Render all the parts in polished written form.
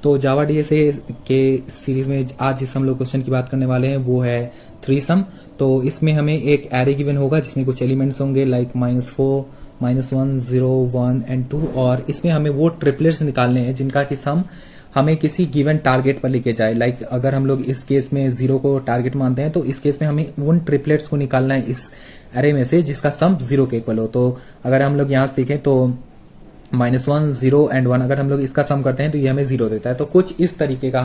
तो जावा डीएसए के सीरीज में आज जिस हम लोग क्वेश्चन की बात करने वाले हैं वो है थ्री सम। तो इसमें हमें एक एरे गिवन होगा जिसमें कुछ एलिमेंट्स होंगे लाइक -4, -1, 0, 1 एंड 2, और इसमें हमें वो ट्रिपलेट्स निकालने हैं जिनका कि सम हमें किसी गिवन टारगेट पर लेके जाए। लाइक अगर हम लोग इस केस में 0 को टारगेट मानते हैं तो इस केस में हमें उन ट्रिपलेट्स को निकालना है इस एरे में से जिसका सम 0 के इक्वल हो। तो अगर हम लोग यहाँ से देखें तो -1, 0 एंड 1 अगर हम लोग इसका सम करते हैं तो ये हमें 0 देता है। तो कुछ इस तरीके का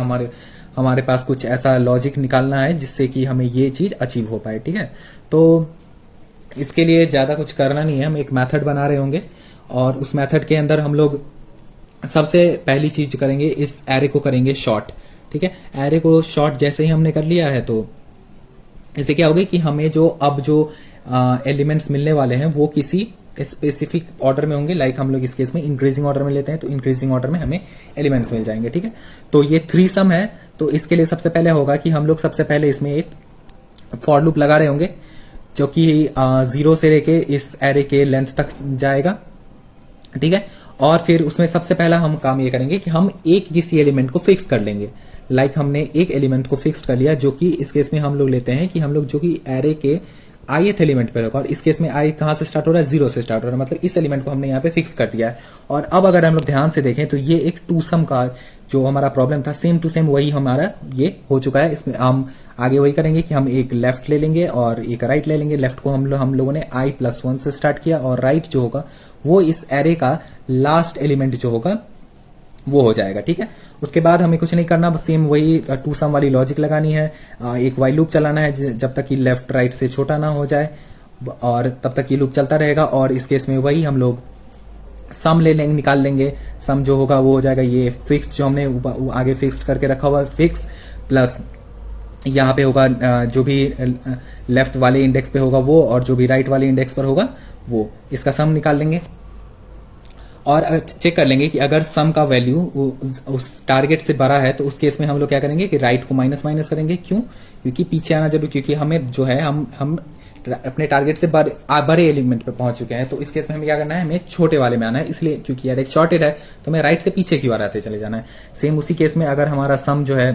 हमारे पास कुछ ऐसा लॉजिक निकालना है जिससे कि हमें ये चीज़ अचीव हो पाए। ठीक है, तो इसके लिए ज़्यादा कुछ करना नहीं है, हम एक मेथड बना रहे होंगे और उस मेथड के अंदर हम लोग सबसे पहली चीज करेंगे, इस एरे को करेंगे शॉर्ट। ठीक है, एरे को शॉर्ट जैसे ही हमने कर लिया है तो इससे क्या होगा कि हमें जो एलिमेंट्स मिलने वाले हैं वो किसी स्पेसिफिक ऑर्डर में होंगे। लाइक हम लोग इस केस में इंक्रीजिंग ऑर्डर में लेते हैं तो इंक्रीजिंग ऑर्डर में हमें एलिमेंट्स मिल जाएंगे। ठीक है, तो ये थ्री सम है। तो इसके लिए सबसे पहले होगा कि हम लोग सबसे पहले इसमें एक फॉर लूप लगा रहे होंगे जो कि 0 से लेके इस एरे के लेंथ तक जाएगा। ठीक है, और फिर उसमें सबसे पहला हम काम ये करेंगे कि हम एक किसी एलिमेंट को फिक्स कर लेंगे। लाइक हमने एक एलिमेंट को फिक्स कर लिया जो कि इस केस में हम लोग लेते हैं कि हम लोग जो कि एरे के ith एलिमेंट पर होगा, और इस केस में i कहाँ से स्टार्ट हो रहा है, 0 से स्टार्ट हो रहा है, मतलब इस एलिमेंट को हमने यहाँ पे फिक्स कर दिया है। और अब अगर हम लोग ध्यान से देखें तो ये एक टू सम का जो हमारा प्रॉब्लम था सेम टू सेम वही हमारा ये हो चुका है। इसमें हम आगे वही करेंगे कि हम एक लेफ्ट ले लेंगे और एक राइट ले लेंगे। लेफ्ट को हम लोगों ने i+1 से स्टार्ट किया और राइट जो होगा वो इस एरे का लास्ट एलिमेंट जो होगा वो हो जाएगा। ठीक है, उसके बाद हमें कुछ नहीं करना, बस सेम वही टू सम वाली लॉजिक लगानी है। एक वाइल लूप चलाना है जब तक कि लेफ्ट राइट से छोटा ना हो जाए और तब तक ये लूप चलता रहेगा। और इस केस में वही हम लोग सम ले लेंगे, निकाल लेंगे। सम जो होगा वो हो जाएगा ये फिक्स्ड जो हमने आगे फिक्स्ड करके रखा हुआ फिक्स प्लस यहाँ पे होगा जो भी लेफ्ट वाले इंडेक्स पे होगा वो, और जो भी राइट वाले इंडेक्स पर होगा वो, इसका सम निकाल लेंगे। और चेक कर लेंगे कि अगर सम का वैल्यू उस टारगेट से बड़ा है तो उस केस में हम लोग क्या करेंगे कि राइट को माइनस करेंगे। क्यों? क्योंकि पीछे आना जरूर, क्योंकि हमें जो है हम अपने टारगेट से बड़े एलिमेंट पे पहुंच चुके हैं। तो इस केस में हमें क्या करना है, हमें छोटे वाले में आना है। इसलिए क्योंकि यार एक शॉर्टेड है तो हमें राइट से पीछे की ओर आते चले जाना है। सेम उसी केस में अगर हमारा सम जो है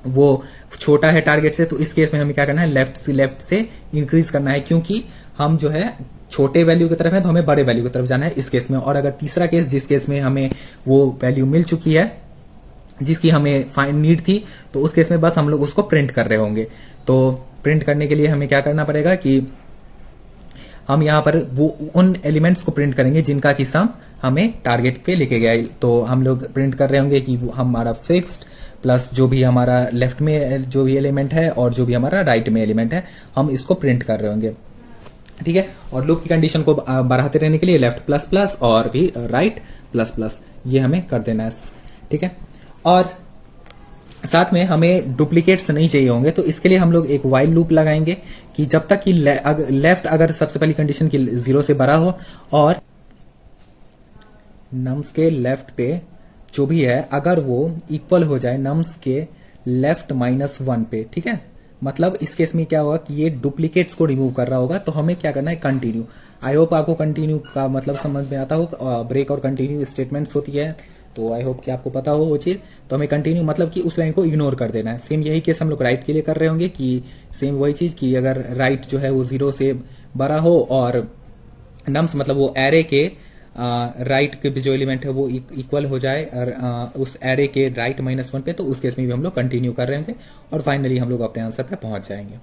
वो छोटा है टारगेट से तो इस केस में हमें क्या करना है, लेफ्ट से इंक्रीज करना है, क्योंकि हम जो है छोटे वैल्यू की तरफ है तो हमें बड़े वैल्यू की तरफ जाना है इस केस में। और अगर तीसरा केस जिस केस में हमें वो वैल्यू मिल चुकी है जिसकी हमें फाइंड नीड थी तो उस केस में बस हम लोग उसको प्रिंट कर रहे होंगे। तो प्रिंट करने के लिए हमें क्या करना पड़ेगा कि हम यहाँ पर वो उन एलिमेंट्स को प्रिंट करेंगे जिनका कि सम हमें टारगेट पे लेके गया। तो हम लोग प्रिंट कर रहे होंगे कि वो हमारा फिक्स्ड प्लस जो भी हमारा लेफ्ट में जो भी एलिमेंट है और जो भी हमारा राइट में एलिमेंट है हम इसको प्रिंट कर रहे होंगे। ठीक है, और लूप की कंडीशन को बढ़ाते रहने के लिए लेफ्ट प्लस प्लस और भी राइट प्लस प्लस ये हमें कर देना है। ठीक है, और साथ में हमें डुप्लीकेट्स नहीं चाहिए होंगे तो इसके लिए हम लोग एक वाइल लूप लगाएंगे कि जब तक कि लेफ्ट अगर सबसे पहली कंडीशन की 0 से बड़ा हो और नम्स के लेफ्ट पे जो भी है अगर वो इक्वल हो जाए नम्स के लेफ्ट -1 पे। ठीक है, मतलब इस केस में क्या होगा कि ये डुप्लीकेट्स को रिमूव कर रहा होगा। तो हमें क्या करना है, कंटिन्यू। आई होप आपको कंटिन्यू का मतलब समझ में आता हो। ब्रेक और कंटिन्यू स्टेटमेंट्स होती है तो आई होप कि आपको पता हो वो चीज़। तो हमें कंटिन्यू मतलब कि उस लाइन को इग्नोर कर देना है। सेम यही केस हम लोग राइट के लिए कर रहे होंगे कि सेम वही चीज़ कि अगर राइट जो है वो 0 से बड़ा हो और नम्स मतलब वो एरे के राइट के जो एलिमेंट है वो इक्वल हो जाए और उस एरे के राइट -1 पे, तो उस केस में भी हम लोग कंटिन्यू कर रहे होंगे और फाइनली हम लोग अपने आंसर पे पहुंच जाएंगे।